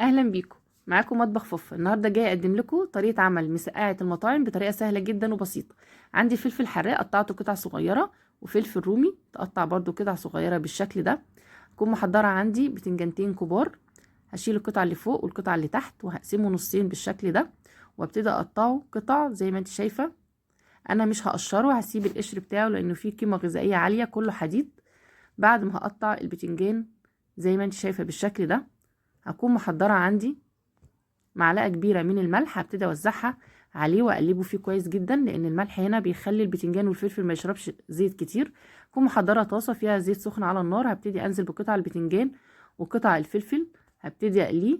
اهلا بيكم. معاكم مطبخ فوفا. النهارده جاي اقدم لكم طريقه عمل مسقعه المطاعم بطريقه سهله جدا وبسيطه. عندي فلفل حراق قطعته قطع صغيره، وفلفل رومي تقطع برضو قطع صغيره بالشكل ده. هكون محضره عندي بتنجانتين كبار، هشيل القطعه اللي فوق والقطعه اللي تحت وهقسمه نصين بالشكل ده، وابتدي اقطعه قطع زي ما انت شايفه. انا مش هقشره، هسيب القشر بتاعه لانه فيه قيمه غذائيه عاليه، كله حديد. بعد ما هقطع البتنجان زي ما انت شايفه بالشكل ده، هكون محضره عندي معلقه كبيره من الملح، هبتدي اوزعها عليه واقلبه فيه كويس جدا، لان الملح هنا بيخلي البتنجان والفلفل ما يشربش زيت كتير. اكون محضره طاسه فيها زيت سخن على النار، هبتدي انزل بقطع البتنجان وقطع الفلفل، هبتدي اقليه.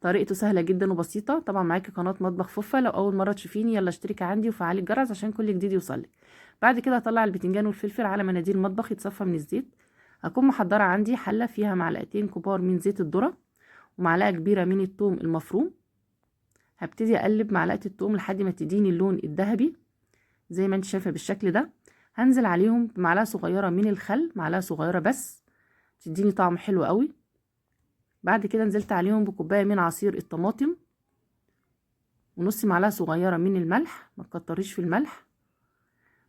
طريقته سهله جدا وبسيطه. طبعا معاكي قناه مطبخ فوفا، لو اول مره تشوفيني يلا اشتركي عندي وفعلي الجرس عشان كل جديد يوصلك. بعد كده اطلع البتنجان والفلفل على مناديل المطبخ يتصفى من الزيت. هكون محضره عندي حله فيها معلقتين كبار من زيت الذره ومعلقه كبيره من الثوم المفروم. هبتدي اقلب معلقه الثوم لحد ما تديني اللون الذهبي زي ما انت شايفه بالشكل ده. هنزل عليهم بمعلقه صغيره من الخل، معلقه صغيره بس تديني طعم حلو قوي. بعد كده نزلت عليهم بكوبايه من عصير الطماطم، ونص معلقه صغيره من الملح، ما تكتريش في الملح.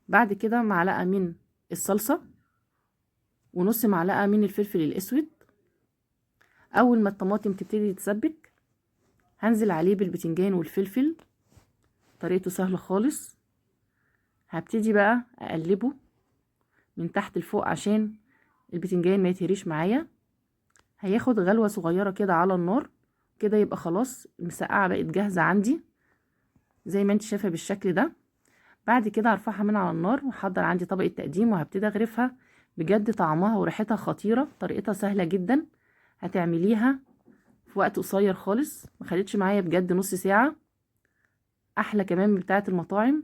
بعد كده معلقه من الصلصه، ونص معلقه من الفلفل الاسود. اول ما الطماطم تبتدي تتسبك هنزل عليه بالبتنجان والفلفل. طريقته سهله خالص. هبتدي بقى اقلبه من تحت لفوق عشان البتنجان ما يتهريش معايا. هياخد غلوة صغيرة كده على النار، كده يبقى خلاص المسقعة بقت جاهزة عندي زي ما انت شايفة بالشكل ده. بعد كده هرفعها من على النار واحضر عندي طبق التقديم وهبتدي اغرفها. بجد طعمها وريحتها خطيرة، طريقتها سهلة جدا، هتعمليها في وقت قصير خالص، ما خدتش معايا بجد نص ساعة. احلى كمان من بتاعة المطاعم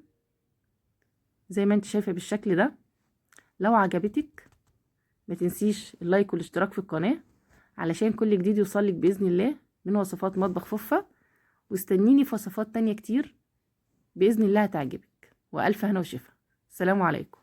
زي ما انت شايفة بالشكل ده. لو عجبتك ما تنسيش اللايك والاشتراك في القناة علشان كل جديد يوصلك بإذن الله من وصفات مطبخ فوفا. واستنيني في وصفات تانية كتير بإذن الله هتعجبك، وألف هنا وشفا. السلام عليكم.